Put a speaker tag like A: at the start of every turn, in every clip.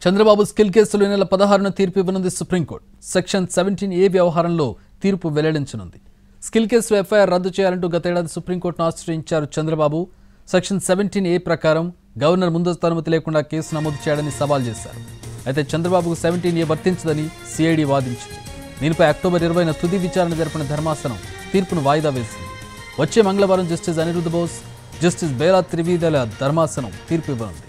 A: Chandrababu skill కేసులో ఈ నెల 16న తీర్పు ఇవ్వనుంది సుప్రీంకోర్టు. సెక్షన్ 17A వ్యవహారంలో తీర్పు వెల్లడించనుంది. స్కిల్ కేసులో ఎఫ్ఐఆర్ రద్దు చేయాలంటూ గతేడాది సుప్రీంకోర్టును ఆశ్రయించారు చంద్రబాబు. సెక్షన్ 17A ప్రకారం గవర్నర్ ముందస్తు అనుమతి లేకుండా కేసు నమోదు చేయడాన్ని సవాల్ చేశారు. అయితే చంద్రబాబుకు 17A వర్తించదని సిఐడి వాదించింది. దీనిపై అక్టోబర్ 20న తుది విచారణ జరిపిన ధర్మాసనం తీర్పును వాయిదా వేసింది. వచ్చే మంగళవారం జస్టిస్ అనిరుద్ధ బోస్, జస్టిస్ బేలా త్రివేదుల ధర్మాసనం తీర్పు ఇవ్వనుంది.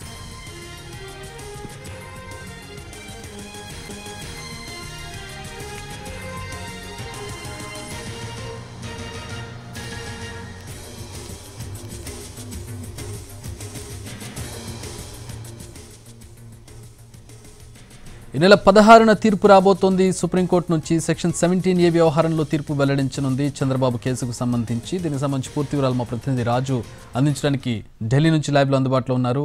A: ఈ నెల 16న తీర్పు రాబోతోంది సుప్రీంకోర్టు నుంచి. సెక్షన్ 17A వ్యవహారంలో తీర్పు వెల్లడించనుంది చంద్రబాబు కేసుకు సంబంధించి. దీనికి సంబంధించి పూర్తి వివరాలు మా ప్రతినిధి రాజు అందించడానికి ఢిల్లీ నుంచి లైవ్లో అందుబాటులో ఉన్నారు.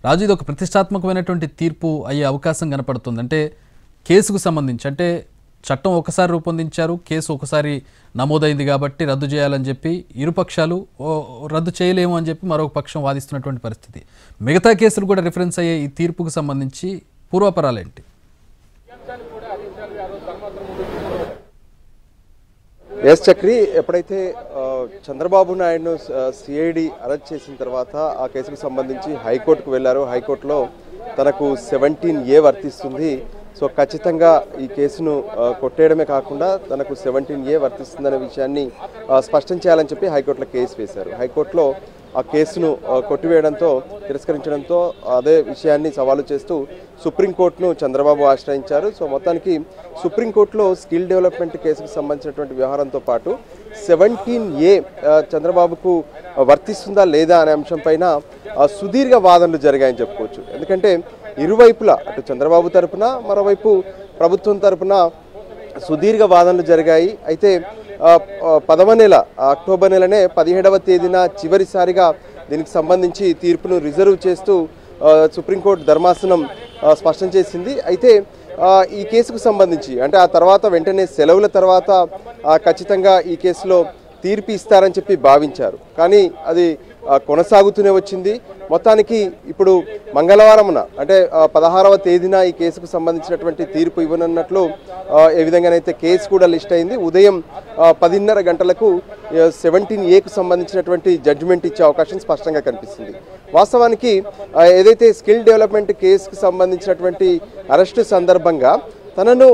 A: రాజు, ఇది ఒక ప్రతిష్టాత్మకమైనటువంటి తీర్పు అయ్యే అవకాశం కనపడుతుంది. అంటే కేసుకు సంబంధించి, అంటే చట్టం ఒకసారి రూపొందించారు, కేసు ఒకసారి నమోదైంది కాబట్టి రద్దు చేయాలని చెప్పి ఇరుపక్షాలు రద్దు చేయలేము అని చెప్పి మరొక పక్షం వాదిస్తున్నటువంటి పరిస్థితి. మిగతా కేసులు కూడా రిఫరెన్స్ అయ్యే ఈ తీర్పుకు సంబంధించి పూర్వాపరాలేంటి?
B: ఎస్ చక్రి, ఎప్పుడైతే చంద్రబాబు నాయుడును సిఐడి అరెస్ట్ చేసిన తర్వాత ఆ కేసుకు సంబంధించి హైకోర్టుకు వెళ్లారో, హైకోర్టులో తనకు 17A వర్తిస్తుంది, సో ఖచ్చితంగా ఈ కేసును కొట్టేయడమే కాకుండా తనకు 17A వర్తిస్తుందనే విషయాన్ని స్పష్టం చేయాలని చెప్పి హైకోర్టులో కేసు వేశారు. హైకోర్టులో ఆ కేసును కొట్టివేయడంతో, తిరస్కరించడంతో అదే విషయాన్ని సవాలు చేస్తూ సుప్రీంకోర్టును చంద్రబాబు ఆశ్రయించారు. సో మొత్తానికి సుప్రీంకోర్టులో స్కిల్ డెవలప్మెంట్ కేసుకు సంబంధించినటువంటి వ్యవహారంతో పాటు 17A చంద్రబాబుకు వర్తిస్తుందా లేదా అనే అంశం పైన సుదీర్ఘ వాదనలు జరిగాయని చెప్పుకోవచ్చు. ఎందుకంటే ఇరువైపులా, అటు చంద్రబాబు తరపున, మరోవైపు ప్రభుత్వం తరపున సుదీర్ఘ వాదనలు జరిగాయి. అయితే 10వ నెల, అక్టోబర్ నెలనే 17వ తేదీన చివరిసారిగా దీనికి సంబంధించి తీర్పును రిజర్వ్ చేస్తూ సుప్రీంకోర్టు ధర్మాసనం స్పష్టం చేసింది. అయితే ఈ కేసుకు సంబంధించి, అంటే ఆ తర్వాత వెంటనే సెలవుల తర్వాత ఖచ్చితంగా ఈ కేసులో తీర్పు ఇస్తారని చెప్పి భావించారు. కానీ అది కొనసాగుతూనే వచ్చింది. మొత్తానికి ఇప్పుడు మంగళవారంన, అంటే 16వ తేదీన ఈ కేసుకు సంబంధించినటువంటి తీర్పు ఇవ్వనున్నట్లు ఏ విధంగానైతే కేసు కూడా లిస్ట్ అయింది. ఉదయం 10:30 గంటలకు 17Aకు సంబంధించినటువంటి జడ్జిమెంట్ ఇచ్చే అవకాశం స్పష్టంగా కనిపిస్తుంది. వాస్తవానికి ఏదైతే స్కిల్ డెవలప్మెంట్ కేసుకు సంబంధించినటువంటి అరెస్టు సందర్భంగా తనను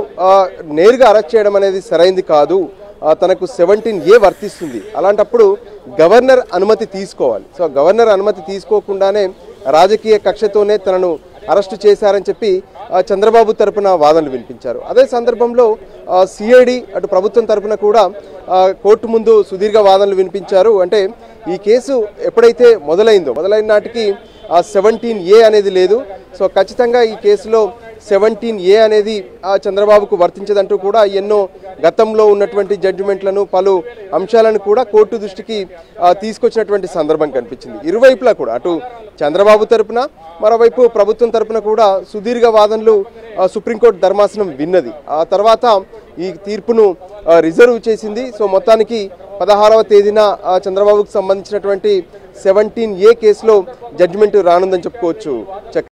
B: నేరుగా అరెస్ట్ చేయడం అనేది సరైంది కాదు, తనకు 17A వర్తిస్తుంది. అలాంటప్పుడు గవర్నర్ అనుమతి తీసుకోవాలి. సో గవర్నర్ అనుమతి తీసుకోకుండానే రాజకీయ కక్షతోనే తనను అరెస్టు చేశారని చెప్పి చంద్రబాబు తరపున వాదనలు వినిపించారు. అదే సందర్భంలో సిఐడి, అటు ప్రభుత్వం తరపున కూడా కోర్టు ముందు సుదీర్ఘ వాదనలు వినిపించారు. అంటే ఈ కేసు ఎప్పుడైతే మొదలైన నాటికి 17A అనేది లేదు. సో ఖచ్చితంగా ఈ కేసులో 17A అనేది చంద్రబాబుకు వర్తించదంటూ కూడా ఎన్నో గతంలో ఉన్నటువంటి జడ్జిమెంట్లను, పలు అంశాలను కూడా కోర్టు దృష్టికి తీసుకొచ్చినటువంటి సందర్భం కనిపించింది. ఇరువైపులా కూడా, అటు చంద్రబాబు తరపున, మరోవైపు ప్రభుత్వం తరపున కూడా సుదీర్ఘ వాదనలు సుప్రీంకోర్టు ధర్మాసనం విన్నది. ఆ తర్వాత ఈ తీర్పును రిజర్వ్ చేసింది. సో మొత్తానికి 16వ తేదీన చంద్రబాబుకు సంబంధించినటువంటి 17A కేసులో జడ్జిమెంట్ రానుందని చెప్పుకోవచ్చు.